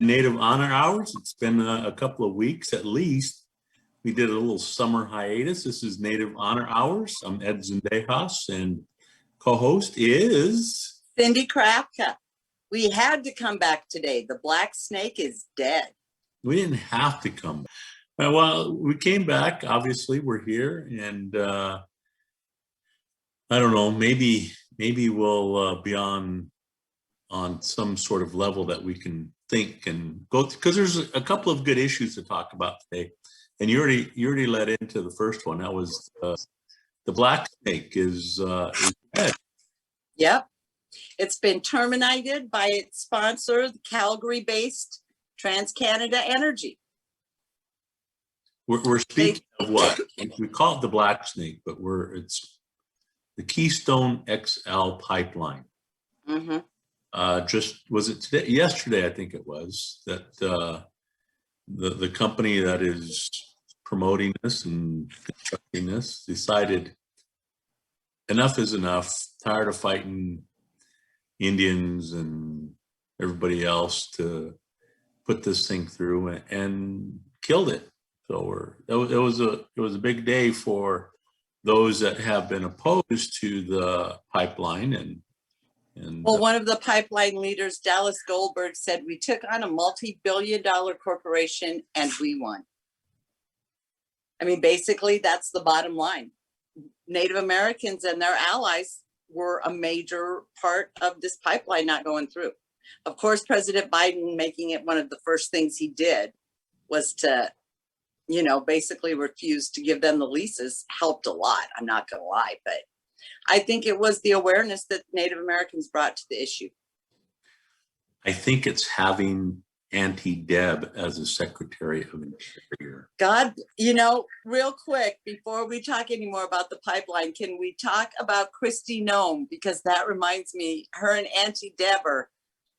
Native Honor Hours. It's been a couple of weeks at least. We did a little summer hiatus. This is Native Honor Hours. I'm Ed Zendejas, and co-host is Cindy Krapka. We had to come back today. The black snake is dead. We didn't have to come back. Well, we came back. Obviously, we're here, and I don't know. Maybe we'll be on some sort of level that we can think and go, because there's a couple of good issues to talk about today. And you already led into the first one. That was the black snake is dead. Yep. It's been terminated by its sponsor, the Calgary-based TransCanada Energy. We're speaking of what? We call it the black snake, but it's the Keystone XL pipeline. Mm-hmm. Was it today? Yesterday, I think it was, that the company that is promoting this and constructing this decided enough is enough. Tired of fighting Indians and everybody else to put this thing through, and killed it. So it was a big day for those that have been opposed to the pipeline. And well, one of the pipeline leaders, Dallas Goldberg, said, "We took on a multi-billion-dollar corporation and we won." I mean, basically, that's the bottom line. Native Americans and their allies were a major part of this pipeline not going through. Of course, President Biden making it one of the first things he did was to, basically refuse to give them the leases helped a lot. I'm not going to lie, but I think it was the awareness that Native Americans brought to the issue. I think it's having Auntie Deb as a Secretary of Interior. God, real quick, before we talk anymore about the pipeline, can we talk about Kristi Noem? Because that reminds me, her and Auntie Deb are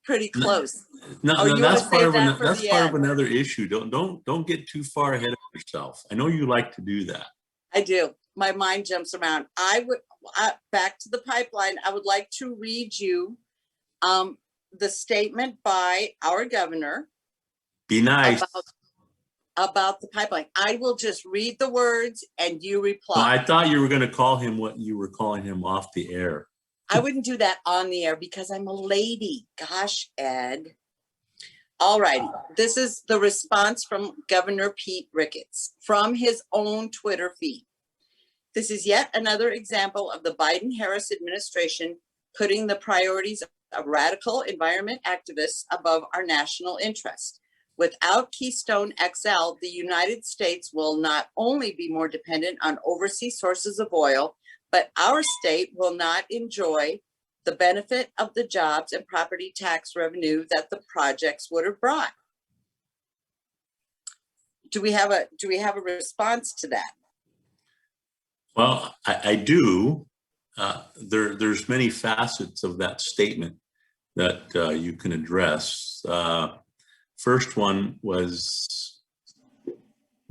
pretty close. No, that's part of another issue. Don't get too far ahead of yourself. I know you like to do that. I do. My mind jumps around. Back to the pipeline. I would like to read you the statement by our governor. Be nice. About the pipeline. I will just read the words and you reply. No, I thought you were going to call him what you were calling him off the air. I wouldn't do that on the air because I'm a lady. Gosh, Ed. All righty. This is the response from Governor Pete Ricketts from his own Twitter feed. This is yet another example of the Biden-Harris administration putting the priorities of radical environment activists above our national interest. Without Keystone XL, the United States will not only be more dependent on overseas sources of oil, but our state will not enjoy the benefit of the jobs and property tax revenue that the projects would have brought. Do we have a response to that? Well, I do. There's many facets of that statement that you can address. First one was,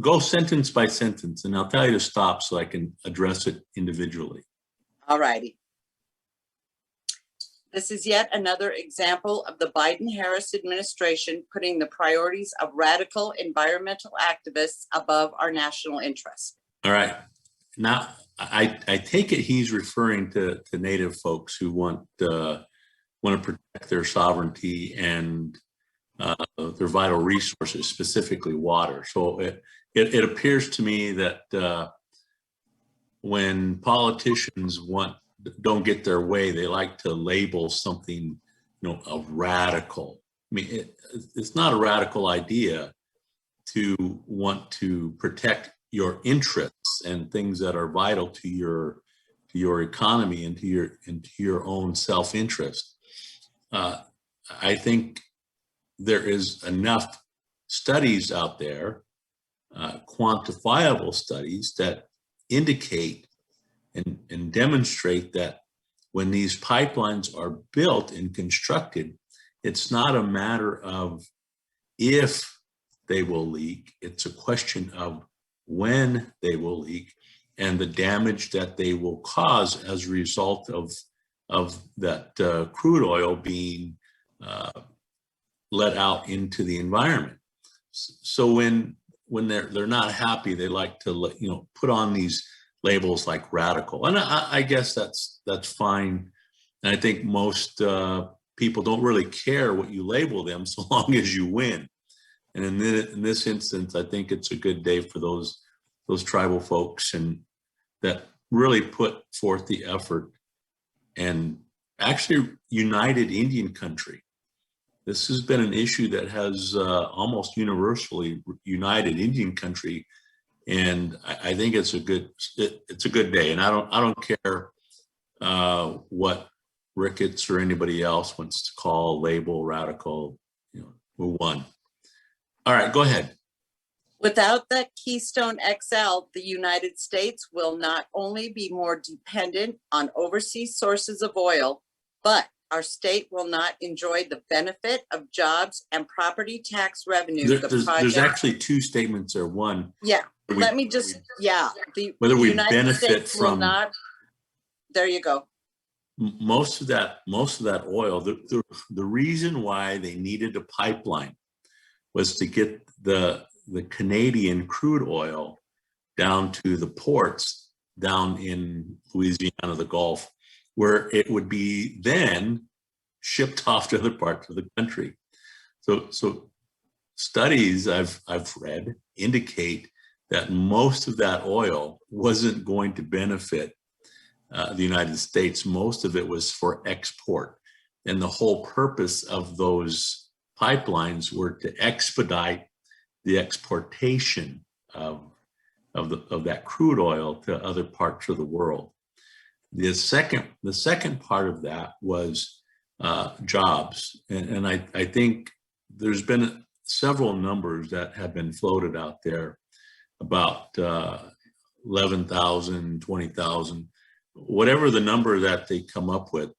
go sentence by sentence, and I'll tell you to stop so I can address it individually. All righty. This is yet another example of the Biden-Harris administration putting the priorities of radical environmental activists above our national interest. All right. Now, I take it he's referring to Native folks who want to protect their sovereignty and their vital resources, specifically water. So it appears to me that when politicians don't get their way, they like to label something, a radical. I mean, it's not a radical idea to want to protect your interests and things that are vital to your economy and to your own self-interest. I think there is enough studies out there, quantifiable studies, that indicate and demonstrate that when these pipelines are built and constructed, it's not a matter of if they will leak, it's a question of when they will leak and the damage that they will cause as a result of that crude oil being let out into the environment. So when they're not happy, they like to put on these labels like radical, and I guess that's fine. And I think most people don't really care what you label them so long as you win. And in this instance, I think it's a good day for those tribal folks and that really put forth the effort and actually united Indian country. This has been an issue that has almost universally united Indian country, and I think it's a good day. And I don't care what Ricketts or anybody else wants to call, label, radical. We won. All right, go ahead. Without that Keystone XL, the United States will not only be more dependent on overseas sources of oil, but our state will not enjoy the benefit of jobs and property tax revenue. There's actually two statements there. One, yeah, let me just, whether we United benefit States will from not, there you go. most of that oil. The reason why they needed a pipeline was to get the Canadian crude oil down to the ports down in Louisiana, the Gulf, where it would be then shipped off to other parts of the country. So studies I've read indicate that most of that oil wasn't going to benefit the United States. Most of it was for export. And the whole purpose of those pipelines were to expedite the exportation of that crude oil to other parts of the world. The second part of that was jobs, and I think there's been several numbers that have been floated out there about 11,000, 20,000, whatever the number that they come up with.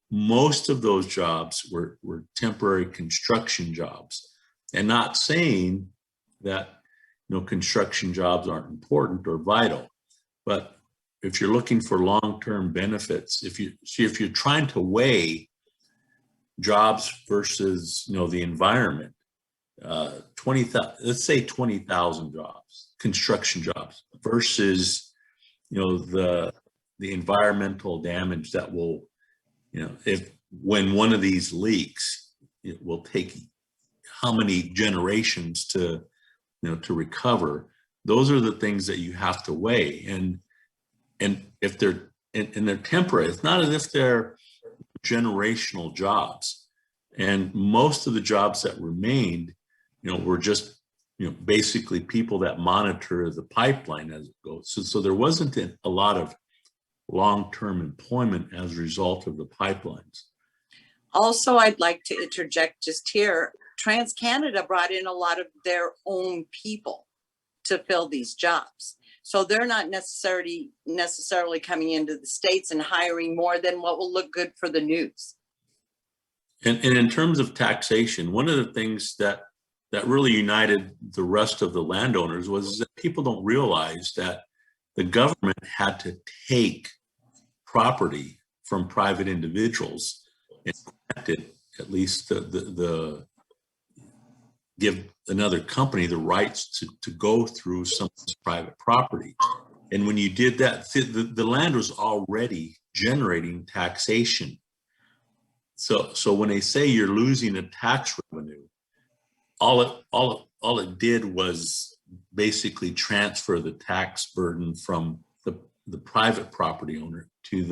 Most of those jobs were temporary construction jobs, and not saying that construction jobs aren't important or vital, but if you're looking for long-term benefits, if you're trying to weigh jobs versus the environment, 20,000, let's say 20,000 jobs, construction jobs, versus the environmental damage that will when one of these leaks, it will take how many generations to recover. Those are the things that you have to weigh, and if they're temporary, it's not as if they're generational jobs. And most of the jobs that remained were just basically people that monitor the pipeline as it goes. So there wasn't a lot of long-term employment as a result of the pipelines. Also, I'd like to interject just here, TransCanada brought in a lot of their own people to fill these jobs. So they're not necessarily coming into the States and hiring more than what will look good for the news. And in terms of taxation, one of the things that really united the rest of the landowners was that people don't realize that the government had to take property from private individuals and grant it, at least give another company the rights to go through someone's private property. And when you did that, the land was already generating taxation. So when they say you're losing a tax revenue, all it did was basically transfer the tax burden from the private property owner to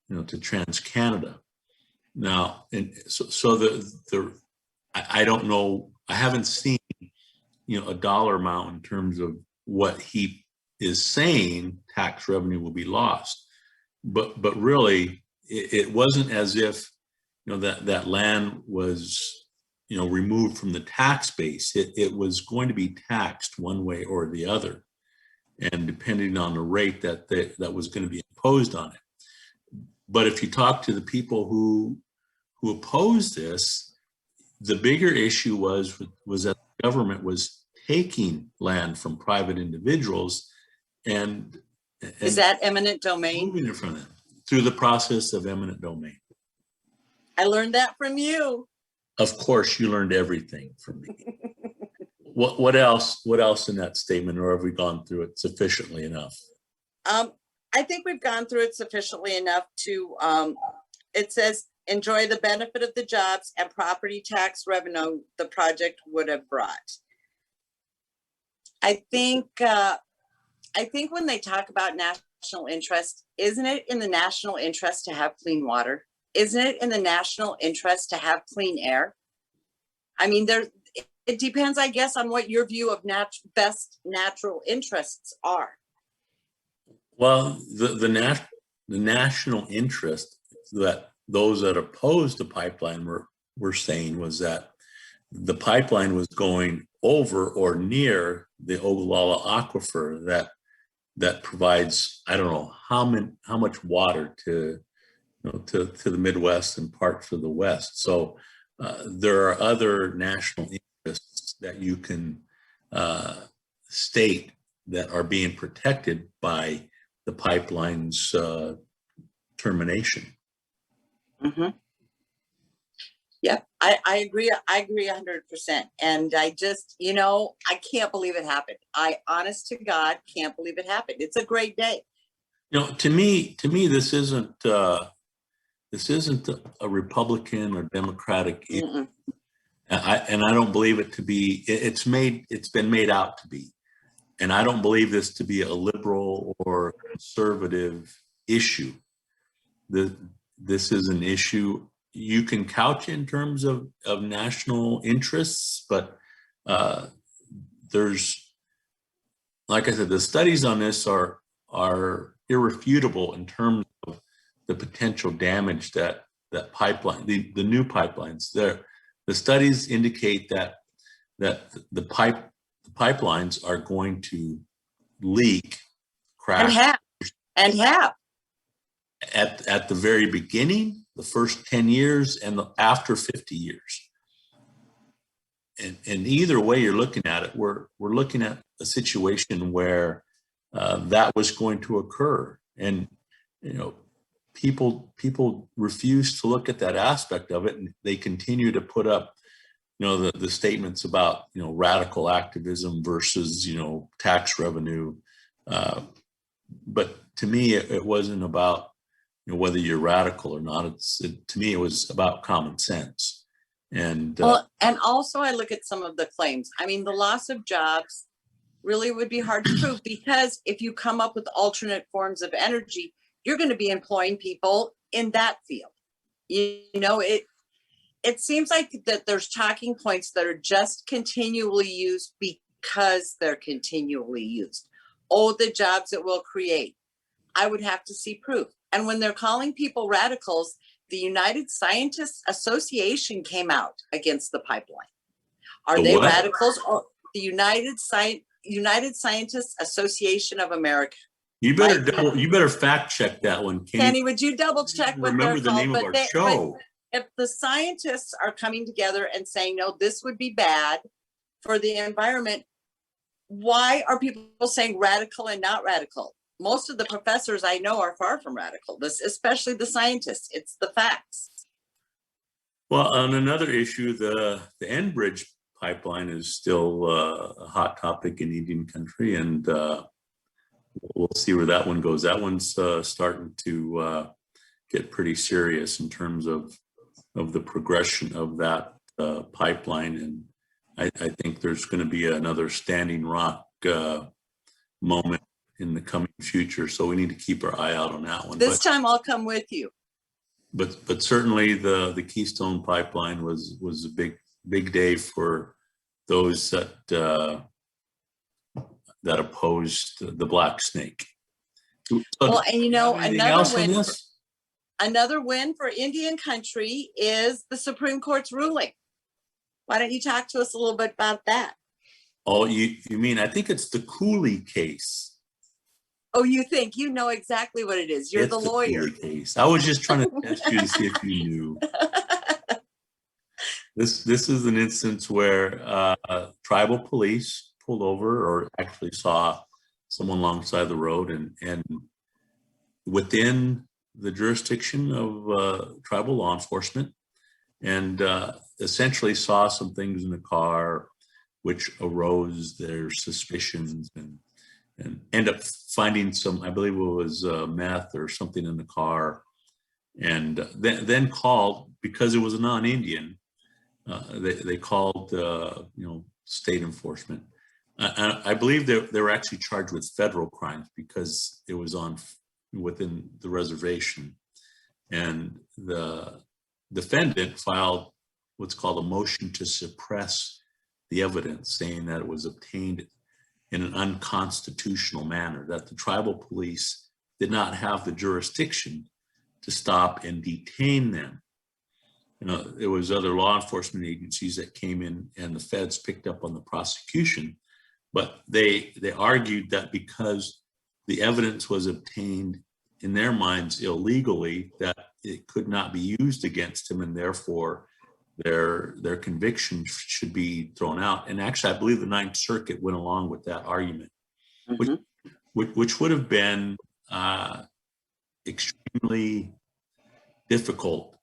to TransCanada. Now, and so I don't know, I haven't seen a dollar amount in terms of what he is saying tax revenue will be lost, but really it wasn't as if that land was removed from the tax base. It was going to be taxed one way or the other, and depending on the rate that was going to be imposed on it. But if you talk to the people who opposed this, the bigger issue was that the government was taking land from private individuals and is that eminent domain? Moving it from them through the process of eminent domain. I learned that from you. Of course, you learned everything from me. What else in that statement, or have we gone through it sufficiently enough? I think we've gone through it sufficiently enough to, it says, enjoy the benefit of the jobs and property tax revenue the project would have brought. I think when they talk about national interest, isn't it in the national interest to have clean water? Isn't it in the national interest to have clean air? I mean, it depends, I guess, on what your view of best natural interests are. Well, the national interest that those that opposed the pipeline were saying was that the pipeline was going over or near the Ogallala aquifer that provides, I don't know how much water to the Midwest and parts of the West. So there are other national interests that you can state that are being protected by the pipeline's termination. Mm-hmm. Yep, I agree. I agree 100%. And I just, I can't believe it happened. I, honest to God, can't believe it happened. It's a great day. To me, this isn't a Republican or Democratic issue. And I don't believe it to be. It's been made out to be, and I don't believe this to be a liberal or conservative issue. This is an issue you can couch in terms of national interests, but there's, like I said, the studies on this are irrefutable in terms of the potential damage that pipeline, the new pipelines, the studies indicate that the pipelines are going to leak, crash, and have at the very beginning, the first 10 years, and after 50 years. And either way you're looking at it, we're looking at a situation where that was going to occur. And, people refuse to look at that aspect of it, and they continue to put up, the statements about, radical activism versus, tax revenue. But to me, it wasn't about, whether you're radical or not. To me, it was about common sense. And and also I look at some of the claims. I mean, the loss of jobs really would be hard to prove, because if you come up with alternate forms of energy, you're going to be employing people in that field. It seems like that there's talking points that are just continually used because they're continually used. Oh, the jobs it will create. I would have to see proof. And when they're calling people radicals, the United Scientists Association came out against the pipeline. Are they radicals? Or the United Scientists Association of America? You better fact check that one, Kenny. Would you double check what remember the name of our show? If the scientists are coming together and saying, no, this would be bad for the environment, why are people saying radical and not radical? Most of the professors I know are far from radical, especially the scientists. It's the facts. Well, on another issue, the Enbridge pipeline is still a hot topic in Indian country, and we'll see where that one goes. That one's starting to get pretty serious in terms of the progression of that pipeline, and I think there's going to be another Standing Rock moment in the coming future. So we need to keep our eye out on that one. This time I'll come with you. But certainly the Keystone Pipeline was a big day for those that opposed the Black Snake. Well, and another win for Indian country is the Supreme Court's ruling. Why don't you talk to us a little bit about that? Oh, you mean, I think it's the Cooley case. Oh, you think you know exactly what it is? You're the lawyer. Case. I was just trying to test you to see if you knew. This is an instance where tribal police pulled over, or actually saw someone alongside the road, and within the jurisdiction of tribal law enforcement, and essentially saw some things in the car which arose their suspicions, and end up finding some, I believe it was meth or something in the car, and then called, because it was a non-Indian, they called state enforcement. I believe they were actually charged with federal crimes because it was within the reservation, and the defendant filed what's called a motion to suppress the evidence, saying that it was obtained in an unconstitutional manner, that the tribal police did not have the jurisdiction to stop and detain them. There was other law enforcement agencies that came in, and the feds picked up on the prosecution, but they argued that because the evidence was obtained in their minds illegally, that it could not be used against him, and therefore their conviction should be thrown out. And actually, I believe the Ninth Circuit went along with that argument, which would have been extremely difficult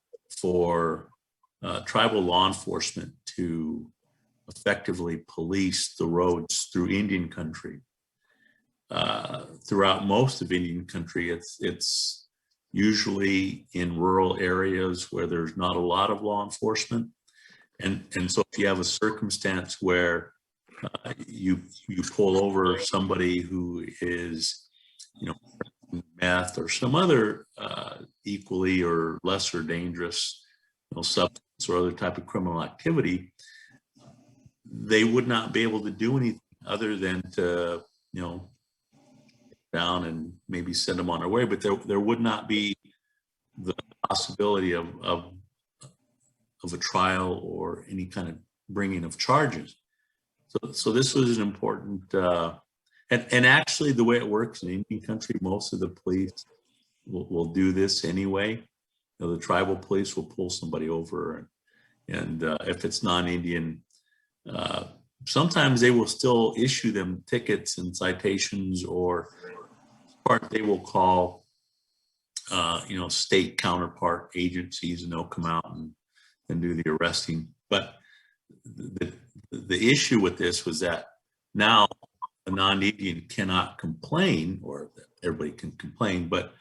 for tribal law enforcement to effectively police the roads through Indian country. Throughout most of Indian country, it's usually in rural areas where there's not a lot of law enforcement. And so if you have a circumstance where you pull over somebody who is, meth or some other equally or lesser dangerous substance or other type of criminal activity, they would not be able to do anything other than to, down and maybe send them on their way, but there would not be the possibility of a trial or any kind of bringing of charges. So this was an important, and actually the way it works in Indian country, most of the police will do this anyway. The tribal police will pull somebody over, and if it's non-Indian, sometimes they will still issue them tickets and citations, or they will call state counterpart agencies, and they'll come out and do the arresting. But the issue with this was that now a non-Indian cannot complain, or everybody can complain, but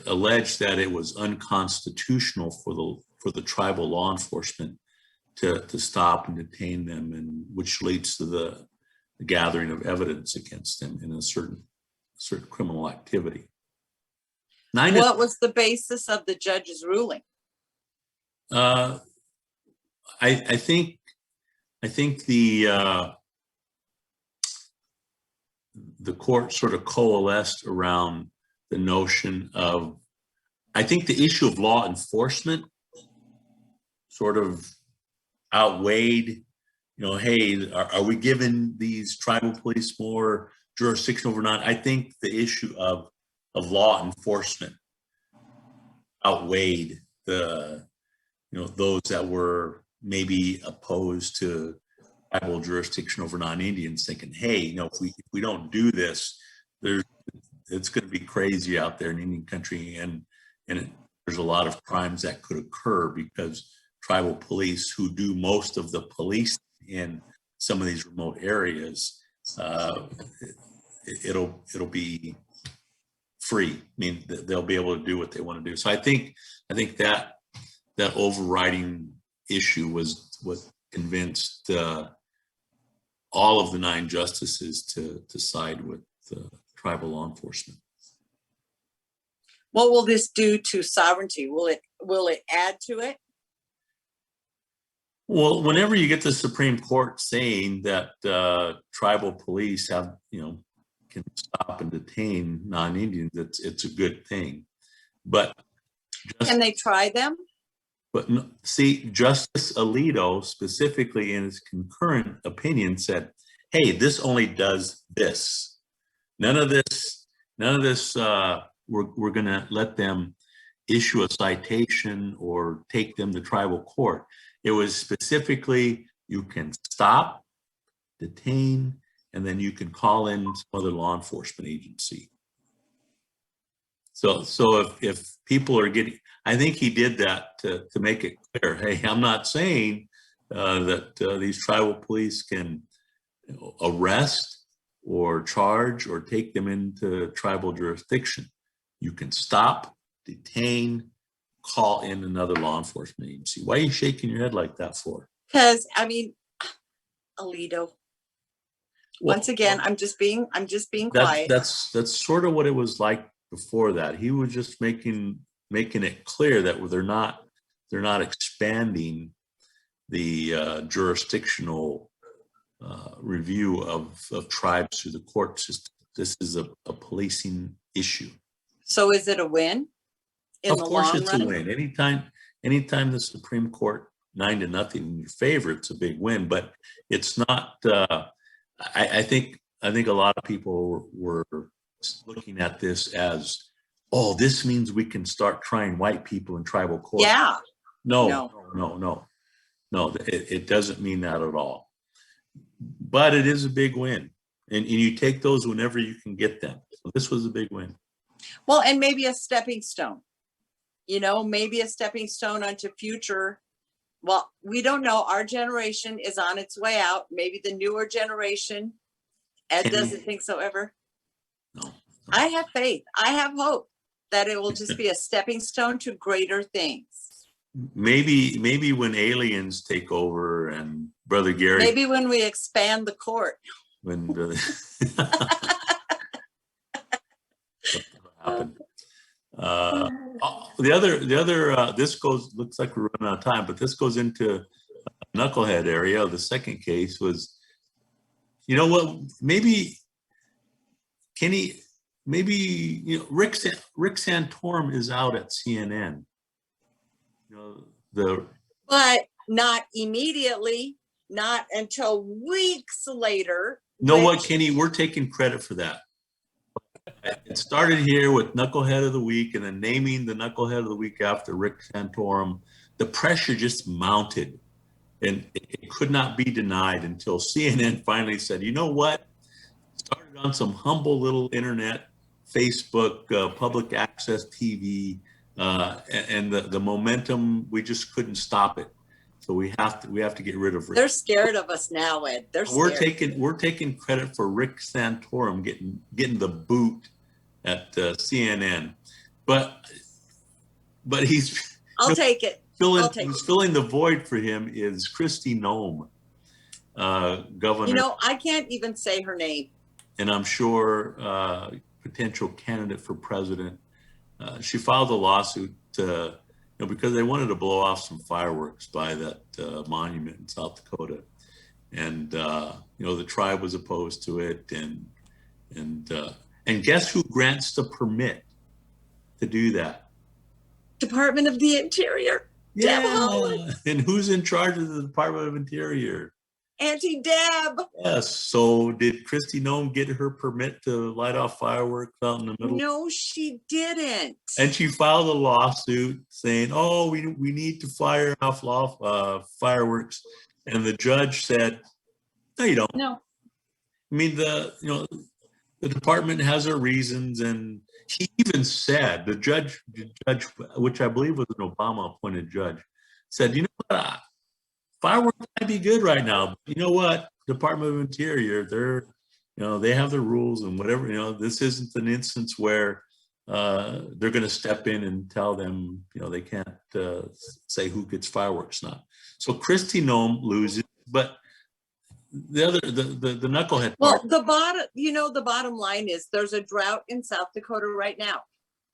allege that it was unconstitutional for the tribal law enforcement to stop and detain them, and which leads to the gathering of evidence against them in a certain criminal activity. What was the basis of the judge's ruling? I think the court sort of coalesced around the notion of, I think the issue of law enforcement sort of outweighed, hey, are we giving these tribal police more jurisdiction over not? I think the issue of law enforcement outweighed the, those that were maybe opposed to tribal jurisdiction over non-Indians, thinking, hey, if we don't do this, it's going to be crazy out there in Indian country, and there's a lot of crimes that could occur because tribal police, who do most of the police in some of these remote areas, it'll be free. I mean, they'll be able to do what they want to do. So I think that overriding issue was what convinced all of the 9 justices to side with tribal law enforcement. What will this do to sovereignty? Will it add to it? Well, whenever you get the Supreme Court saying that tribal police have, can stop and detain non-Indians, it's a good thing. But can they try them? But see, Justice Alito specifically in his concurrent opinion said, hey, this only does this. None of this, we're going to let them issue a citation or take them to tribal court. It was specifically, you can stop, detain, and then you can call in some other law enforcement agency. So if people are getting, I think he did that to make it clear. Hey, I'm not saying that these tribal police can arrest or charge or take them into tribal jurisdiction. You can stop, detain, call in another law enforcement agency. Why are you shaking your head like that for? Because I mean, Alito. Once again, I'm just being quiet. That's sort of what it was like before that. He was just making it clear that they're not expanding the jurisdictional review of tribes through the court system. This is a policing issue. So is it a win in the long run? Of course it's a win. Anytime the Supreme Court 9-0 in your favor, it's a big win, but it's not, I think a lot of people were looking at this as, oh, this means we can start trying white people in tribal court. Yeah. No, it doesn't mean that at all. But it is a big win. And you take those whenever you can get them. So this was a big win. Well, and maybe a stepping stone, maybe a stepping stone onto future. Well, we don't know. Our generation is on its way out. Maybe the newer generation, Ed doesn't think so ever. No. I have faith. I have hope that it will just be a stepping stone to greater things. Maybe when aliens take over and Brother Gary. Maybe when we expand the court. When happen. The other this looks like we're running out of time, but this goes into Knucklehead area. The second case was, you know what, maybe Kenny, Rick Santorum is out at CNN. But not immediately, not until weeks later. You know what, Kenny, we're taking credit for that. It started here with Knucklehead of the Week and then naming the Knucklehead of the Week after Rick Santorum. The pressure just mounted and it could not be denied until CNN finally said, you know what? Started on some humble little internet, Facebook, public access TV, and the momentum, we just couldn't stop it. So we have to get rid of Rick. They're scared of us now, Ed. We're taking credit for Rick Santorum getting the boot at CNN, but he's. I'll take it. Who's filling the void for him is Kristi Noem, governor. I can't even say her name. And I'm sure potential candidate for president. She filed a lawsuit because they wanted to blow off some fireworks by that monument in South Dakota, and the tribe was opposed to it, and guess who grants the permit to do that? Department of the Interior. Yeah, and who's in charge of the Department of Interior? Auntie Deb. Yes. So did Kristi Noem get her permit to light off fireworks out in the middle? No, she didn't. And she filed a lawsuit saying, "Oh, we need to fire off fireworks," and the judge said, "No, you don't." No. I mean, the department has their reasons, and he even said, the judge, which I believe was an Obama-appointed judge, said, "You know what? Fireworks might be good right now, but you know what? Department of Interior, they have their rules and whatever. This isn't an instance where they're going to step in and tell them, they can't say who gets fireworks not." So Kristi Noem loses, but the knucklehead. Well, the bottom line is there's a drought in South Dakota right now.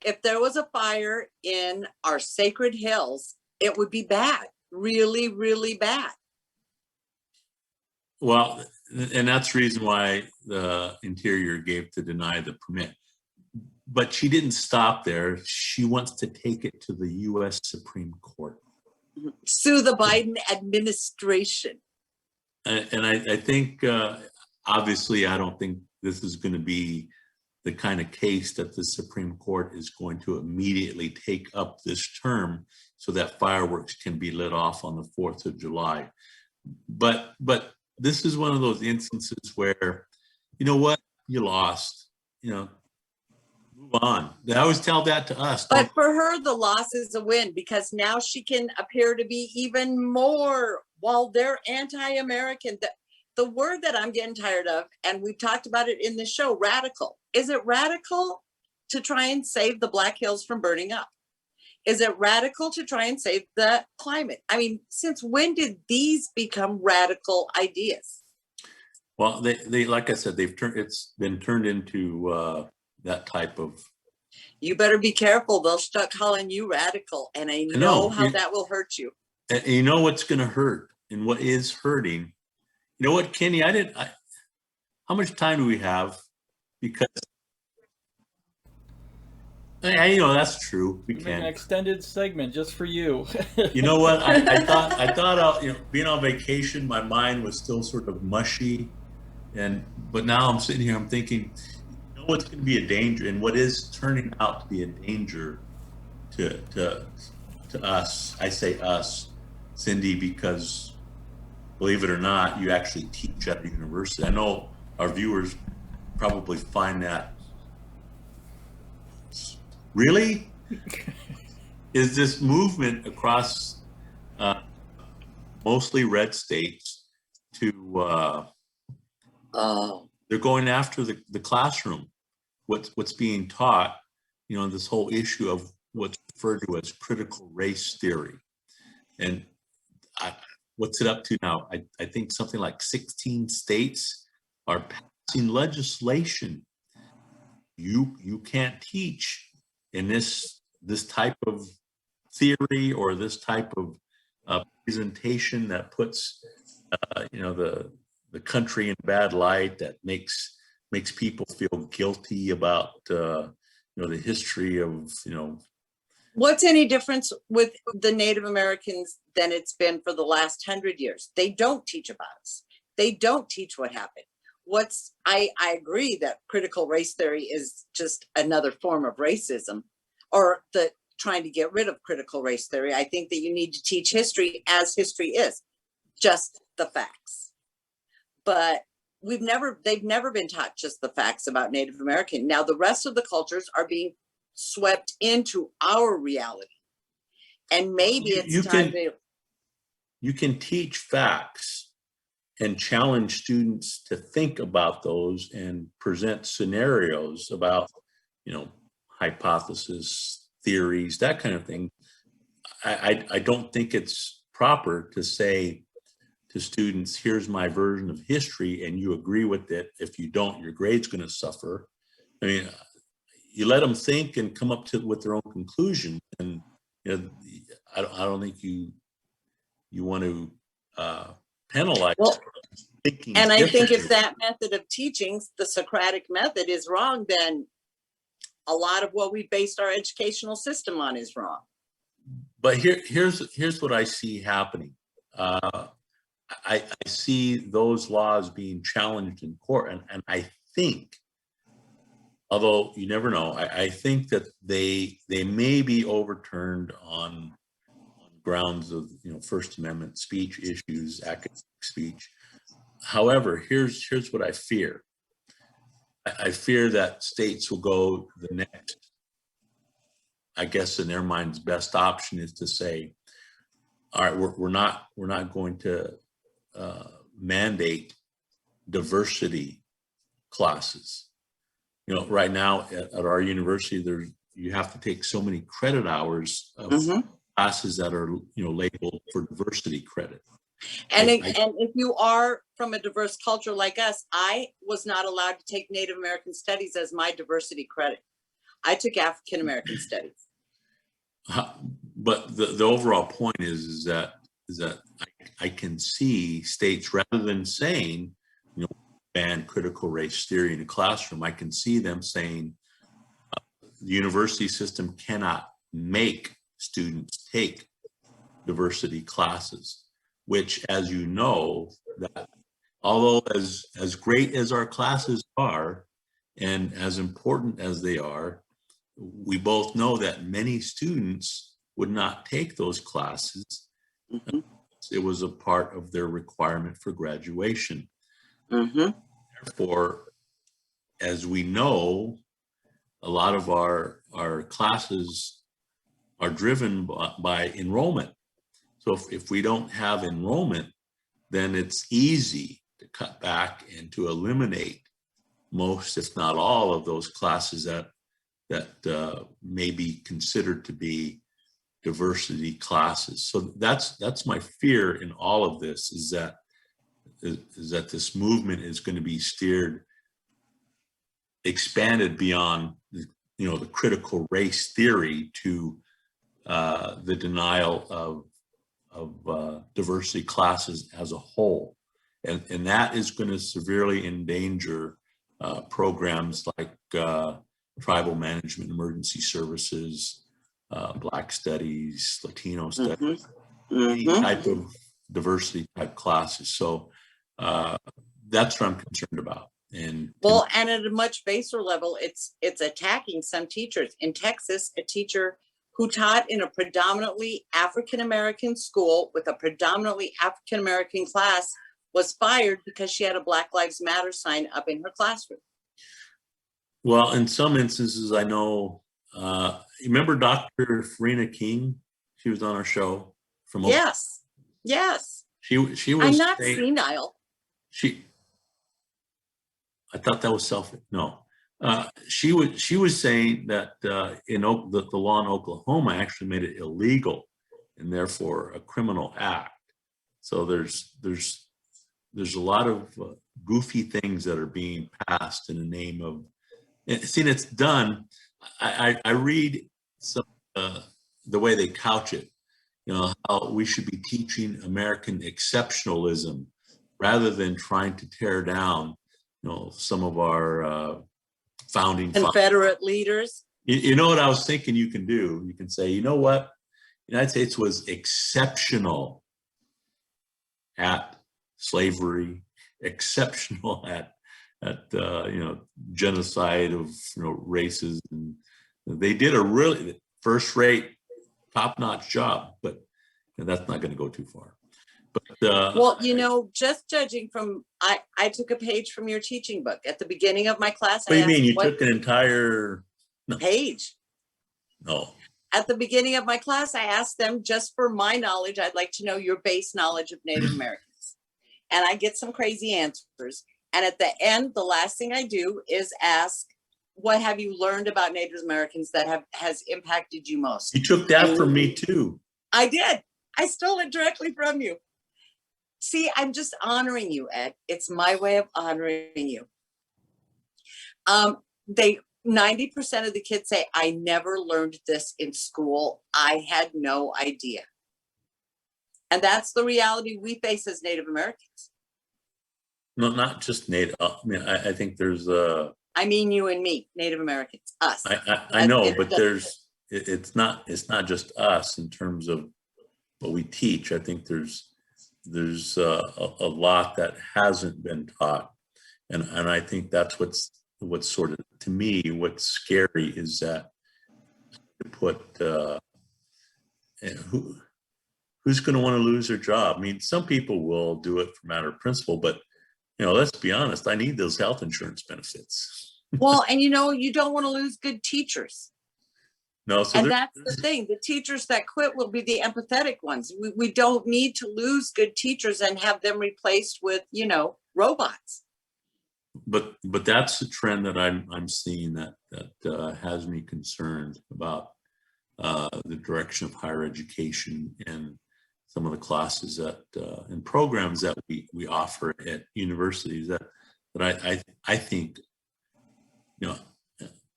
If there was a fire in our sacred hills, it would be bad. Really, really bad. Well, and that's the reason why the Interior gave to deny the permit. But she didn't stop there. She wants to take it to the U.S. Supreme Court. Sue the Biden administration. And I think, obviously, I don't think this is going to be the kind of case that the Supreme Court is going to immediately take up this term so that fireworks can be lit off on the 4th of July. But this is one of those instances where, you know what, you lost, move Move on. They always tell that to us. But for her, the loss is a win because now she can appear to be even more, while they're anti-American. The word that I'm getting tired of, and we've talked about it in the show, radical. Is it radical to try and save the Black Hills from burning up? Is it radical to try and save the climate? I mean, since when did these become radical ideas? Well, they like I said, it's been turned into that type of. You better be careful. They'll start calling you radical. And I know how that will hurt you. And you know what's going to hurt and what is hurting. You know what, Kenny, how much time do we have? Because that's true. We can an extended segment just for you. You know what? I thought being on vacation, my mind was still sort of mushy, but now I'm sitting here, I'm thinking, you know what's going to be a danger, and what is turning out to be a danger to us. I say us, Cindy, because believe it or not, you actually teach at a university. I know our viewers probably find that. Really? Is this movement across mostly red states to they're going after the classroom, what's being taught, this whole issue of what's referred to as critical race theory. And what's it up to now? I think something like 16 states are passing legislation. You can't teach in this type of theory or this type of presentation that puts the country in bad light, that makes people feel guilty about the history of What's any difference with the Native Americans than it's been for the last 100 years? They don't teach about us. They don't teach what happened. I agree that critical race theory is just another form of racism, or trying to get rid of critical race theory. I think that you need to teach history as history is, just the facts. But they've never been taught just the facts about Native American. Now the rest of the cultures are being swept into our reality. And maybe you can teach facts and challenge students to think about those and present scenarios about, hypothesis, theories, that kind of thing. I don't think it's proper to say to students, here's my version of history and you agree with it. If you don't, your grade's going to suffer. I mean, you let them think and come up with their own conclusion. And I don't think you want to penalize. Well, and I think if differently. that method of teaching, the Socratic method, is wrong, then a lot of what we based our educational system on is wrong. But here's what I see happening. I see those laws being challenged in court, and I think, although you never know, I think that they may be overturned on grounds of First Amendment speech issues, academic speech. However, here's what I fear. I fear that states will go the next, I guess in their minds, best option is to say, all right, we're not going to mandate diversity classes. Right now at our university, you have to take so many credit hours of classes that are labeled for diversity credit. And if you are from a diverse culture like us, I was not allowed to take Native American studies as my diversity credit. I took African American studies. But the overall point is that I can see states, rather than saying, ban critical race theory in a classroom, I can see them saying the university system cannot make students take diversity classes, which, as you know, that although as great as our classes are and as important as they are, we both know that many students would not take those classes. It was a part of their requirement for graduation. Therefore, as we know, a lot of our classes are driven by enrollment. So if we don't have enrollment, then it's easy to cut back and to eliminate most, if not all, of those classes that may be considered to be diversity classes. So that's my fear in all of this, is that this movement is going to be expanded beyond the critical race theory to the denial of diversity classes as a whole, and that is going to severely endanger programs like tribal management emergency services, Black studies, Latino studies, any type of diversity type classes. So that's what I'm concerned about. And well, and at a much baser level, it's attacking some teachers. In Texas, a teacher who taught in a predominantly African-American school with a predominantly African-American class was fired because she had a Black Lives Matter sign up in her classroom. well, in some instances, I know, remember Dr. Farina King? She was on our show from Yes, yes. She was I'm not saying, senile. I thought that was no. She was saying that the law in Oklahoma actually made it illegal and therefore a criminal act. So there's a lot of goofy things that are being passed in the name of. See, it's done. I read some the way they couch it. How we should be teaching American exceptionalism rather than trying to tear down some of our founding Confederate leaders. You know what I was thinking you can do? You can say, you know what? The United States was exceptional at slavery, exceptional at genocide of races, and they did a really first-rate, top-notch job. But that's not going to go too far. But well, just judging from, I took a page from your teaching book at the beginning of my class. What do you mean? You took an entire page? No. At the beginning of my class, I asked them, just for my knowledge, I'd like to know your base knowledge of Native Americans. And I get some crazy answers. And at the end, the last thing I do is ask, what have you learned about Native Americans that has impacted you most? You took that from me too. I did. I stole it directly from you. See, I'm just honoring you, Ed. It's my way of honoring you. 90% of the kids say, I never learned this in school. I had no idea. And that's the reality we face as Native Americans. No, not just Native. I mean, I think there's I mean, you and me, Native Americans, us. I know, but it's not just us in terms of what we teach. I think there's a lot that hasn't been taught, and I think that's what's sort of, to me, what's scary is that to put who's going to want to lose their job. I mean, some people will do it for matter of principle, but let's be honest, I need those health insurance benefits. Well, and you don't want to lose good teachers. No, so and that's the thing. The teachers that quit will be the empathetic ones. We don't need to lose good teachers and have them replaced with, robots. But that's the trend that I'm seeing that has me concerned about the direction of higher education and some of the classes that and programs that we offer at universities that I think,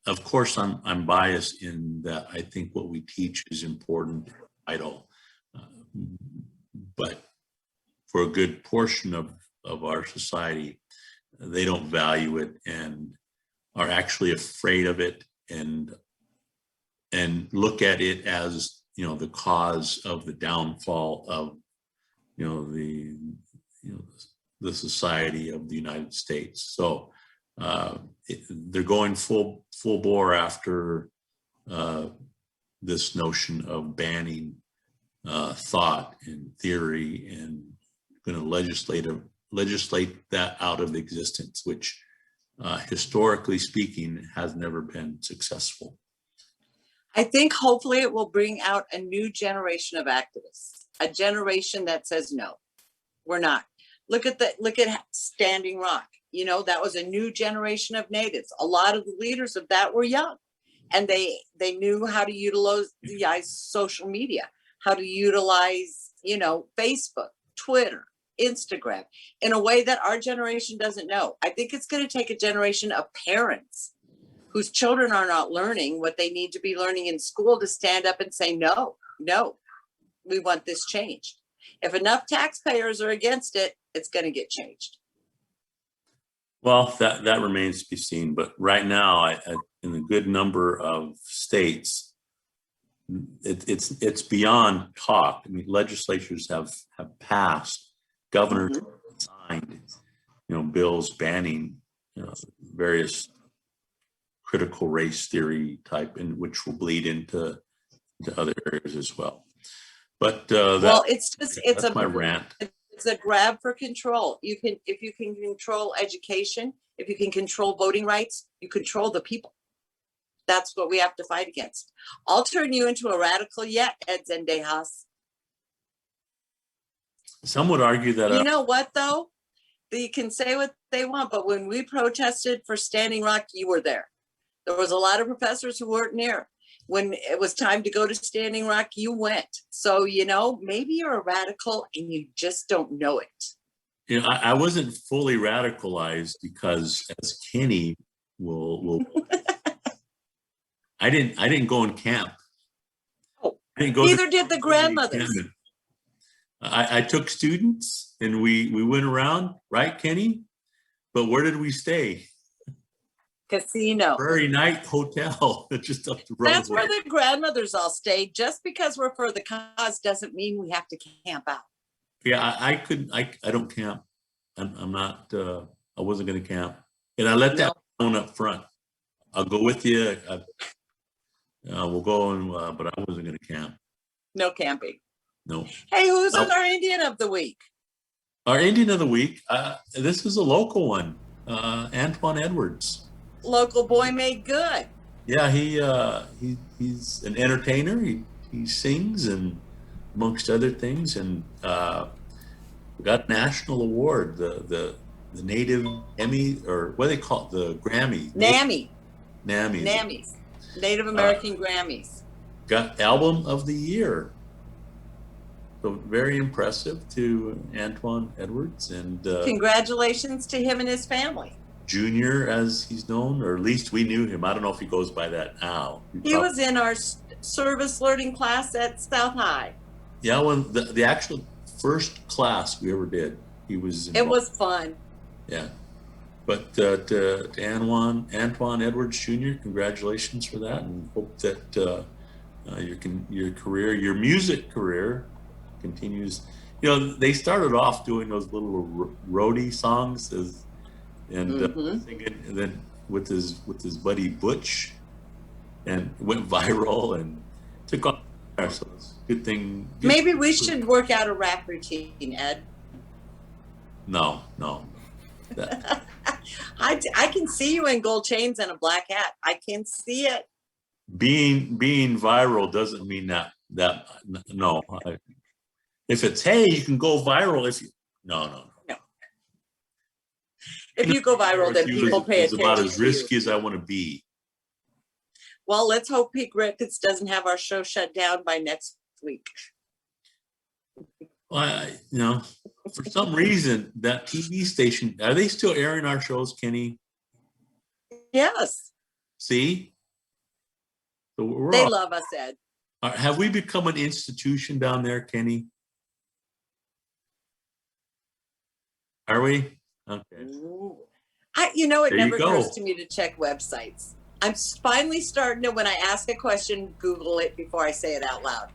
of course, I'm biased in that I think what we teach is important, vital, but for a good portion of our society, they don't value it and are actually afraid of it and look at it as the cause of the downfall of the society of the United States. So they're going full bore after this notion of banning thought and theory and going to legislate that out of existence, which historically speaking, has never been successful. I think hopefully it will bring out a new generation of activists, a generation that says, no, we're not. Look at Standing Rock. You know, that was a new generation of natives. A lot of the leaders of that were young, and they knew how to utilize social media, how to utilize, you know, Facebook, Twitter, Instagram in a way that our generation doesn't know. I think it's going to take a generation of parents whose children are not learning what they need to be learning in school to stand up and say, no, we want this changed. If enough taxpayers are against it, it's going to get changed. Well, that remains to be seen. But right now, in a good number of states, it's beyond talk. I mean, legislatures have passed, governors signed, you know, bills banning, you know, various critical race theory type, and which will bleed into other areas as well. But well, it's my rant. It's a grab for control. If you can control education, if you can control voting rights, you control the people. That's what we have to fight against. I'll turn you into a radical yet, Ed Zendejas. Some would argue that you know what though? They can say what they want, but when we protested for Standing Rock, you were there. There was a lot of professors who weren't near. When it was time to go to Standing Rock, you went. So, you know, maybe you're a radical and you just don't know it. You know, I wasn't fully radicalized because, as Kenny will I didn't go in camp. Oh, I didn't go neither did the grandmothers. I took students and we went around, right, Kenny? But where did we stay? Casino. Prairie Night Hotel, just up the road. That's where the grandmothers all stayed. Just because we're for the cause doesn't mean we have to camp out. Yeah, I don't camp. I'm not, I wasn't going to camp. And I let that known up front. I'll go with you. We'll go, but I wasn't going to camp. No camping. No. Hey, who's our Indian of the week? Our Indian of the week, this is a local one, Antoine Edwards. Local boy made good. Yeah, he's an entertainer. He sings, and amongst other things, and got a national award, the Native Emmy, or what do they call it, the Grammy. NAMMYs. Native American Grammys. Got Album of the Year. So very impressive to Antoine Edwards, and congratulations to him and his family. Junior, as he's known, or at least we knew him. I don't know if he goes by that now. He was in our service learning class at South High. Yeah, well, the actual first class we ever did, he was involved. It was fun. Yeah. But to Antoine Edwards Jr., congratulations for that, and hope that your career, your music career, continues. You know, they started off doing those little roadie songs singing, and then with his buddy Butch, and went viral and took off. So it's a good thing. Maybe we should work out a rap routine, Ed. No. I can see you in gold chains and a black hat. I can see it. Being viral doesn't mean that no. If it's, hey, you can go viral if you no. If you go viral, then people pay attention. It's about as risky as I want to be. Well, let's hope Pete Ricketts doesn't have our show shut down by next week. Well, for some reason, that TV station, are they still airing our shows, Kenny? Yes. See? So they love us, Ed. Have we become an institution down there, Kenny? Are we? Okay. It never occurs to me to check websites. I'm finally starting to, when I ask a question, Google it before I say it out loud.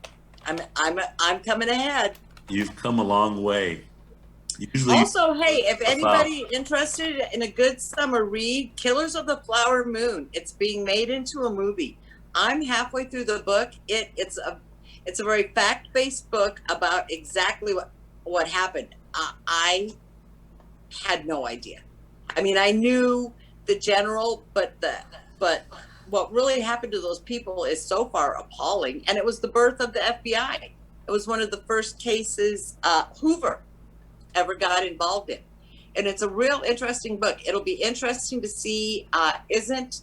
I'm coming ahead. You've come a long way. Usually, also, hey, if anybody interested in a good summer read, Killers of the Flower Moon. It's being made into a movie. I'm halfway through the book. It's a very fact-based book about exactly what happened. I had no idea. I mean, I knew the general, but what really happened to those people is so far appalling. And it was the birth of the FBI. It was one of the first cases Hoover ever got involved in. And it's a real interesting book. It'll be interesting to see, isn't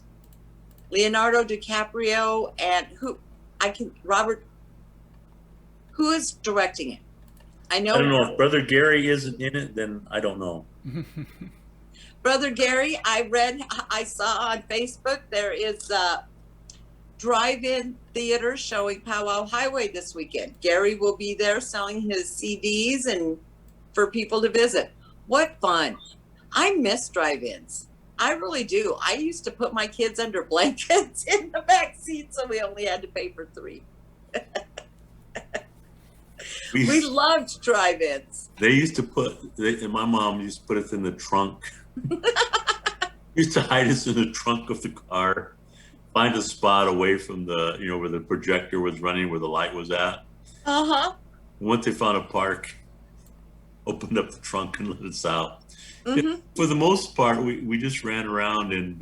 Leonardo DiCaprio and who is directing it? I I don't know know if Brother Gary isn't in it, then I don't know. Brother Gary, I saw on Facebook, there is a drive-in theater showing Powwow Highway this weekend. Gary will be there selling his CDs and for people to visit. What fun. I miss drive-ins. I really do. I used to put my kids under blankets in the back seat, so we only had to pay for 3. We loved drive-ins. They used to and my mom used to put us in the trunk. Used to hide us in the trunk of the car, find a spot away from the, where the projector was running, where the light was at. Uh-huh. Once they found a park, opened up the trunk and let us out. Mm-hmm. For the most part, we just ran around and,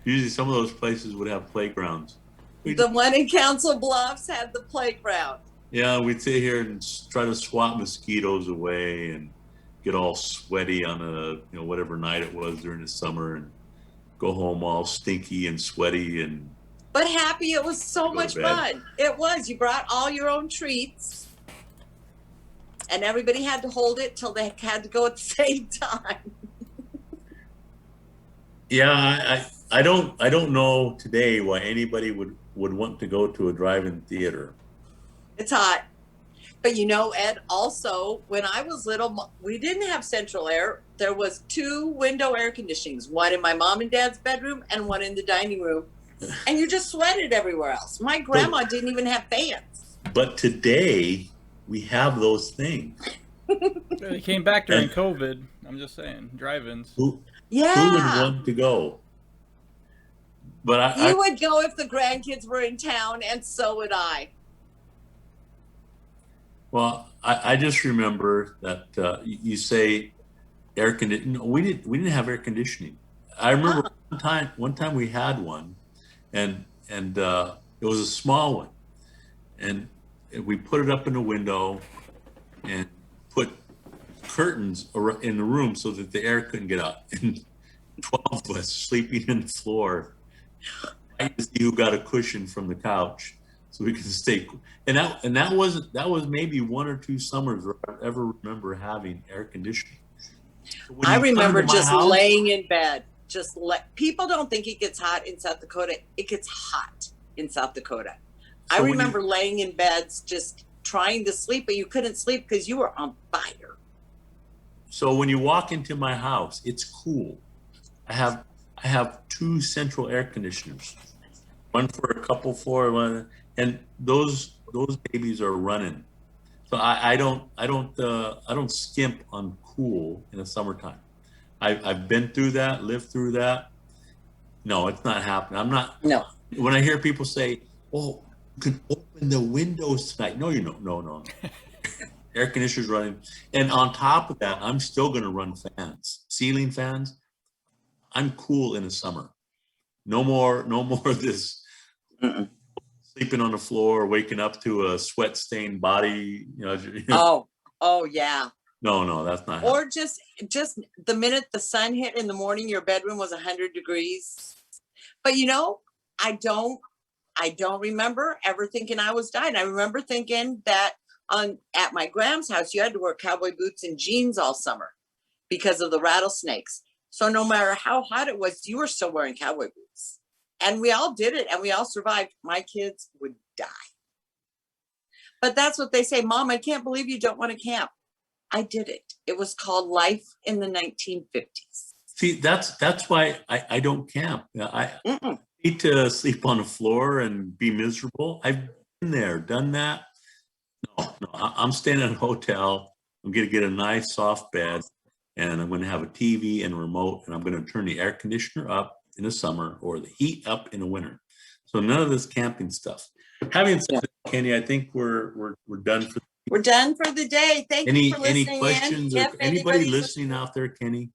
usually some of those places would have playgrounds. The one in Council Bluffs had the playground. Yeah, we'd sit here and try to swat mosquitoes away and get all sweaty on whatever night it was during the summer and go home all stinky and sweaty and. But happy. It was so Go much to bed. fun. It was. You brought all your own treats and everybody had to hold it till they had to go at the same time. Yeah, I don't know today why anybody would want to go to a drive-in theater. It's hot. But Ed, also, when I was little, we didn't have central air. There was 2 window air conditionings, one in my mom and dad's bedroom and one in the dining room. And you just sweated everywhere else. My grandma didn't even have fans. But today, we have those things. They came back during COVID. I'm just saying, drive-ins. Who would Yeah. want to go? But You would go if the grandkids were in town, and so would I. Well, I just remember that you say air conditioning. No, we didn't have air conditioning. I remember one time we had one, and it was a small one, and we put it up in the window and put curtains in the room so that the air couldn't get out. And 12 of us sleeping in the floor. I could see who got a cushion from the couch so we could stay. And that was maybe 1 or 2 summers where I ever remember having air conditioning. I remember just laying in bed. People don't think it gets hot in South Dakota. It gets hot in South Dakota. I remember laying in beds just trying to sleep, but you couldn't sleep because you were on fire. So when you walk into my house, it's cool. I have 2 central air conditioners, one for a couple floor, one, and those babies are running. So I don't skimp on cool in the summertime. I've been through that, lived through that. No, it's not happening. I'm not. No. When I hear people say, "Oh, you can open the windows tonight," no, you don't. No. Air conditioners running, and on top of that, I'm still going to run fans, ceiling fans. I'm cool in the summer. No more of this sleeping on the floor, waking up to a sweat-stained body. Oh yeah. No, that's not. Or just the minute the sun hit in the morning, your bedroom was 100 degrees. But I don't remember ever thinking I was dying. I remember thinking that at my Gram's house, you had to wear cowboy boots and jeans all summer because of the rattlesnakes. So no matter how hot it was, you were still wearing cowboy boots. And we all did it and we all survived. My kids would die. But that's what they say. Mom, I can't believe you don't want to camp. I did it. It was called life in the 1950s. See, that's why I don't camp. I need to sleep on the floor and be miserable. I've been there, done that. No, I'm staying in a hotel. I'm going to get a nice soft bed, and I'm going to have a TV and a remote, and I'm going to turn the air conditioner up in the summer or the heat up in the winter. So none of this camping stuff. Having said that, Kenny, I think we're done for. We're done for the day. Thank you for listening. Any questions? Or anybody listening out there, Kenny?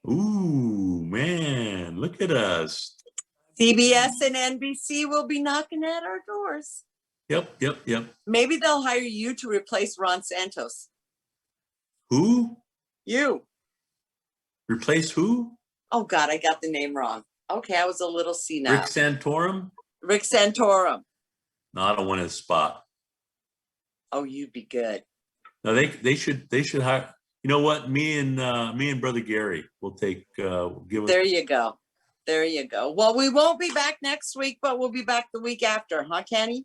Ooh, man, look at us. CBS and NBC will be knocking at our doors. Yep. Maybe they'll hire you to replace Ron Santos. Who? You. Replace who? Oh God, I got the name wrong. Okay, I was a little senile. Rick Santorum? Rick Santorum. No, I don't want his spot. Oh, you'd be good. No, they should hire. You know what? Me and brother Gary will take. Give us. There you go. There you go. Well, we won't be back next week, but we'll be back the week after, huh, Kenny?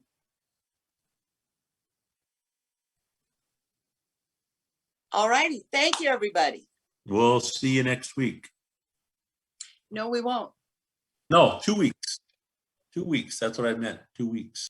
All righty. Thank you, everybody. We'll see you next week. No, we won't. No, 2 weeks. 2 weeks. That's what I meant. 2 weeks.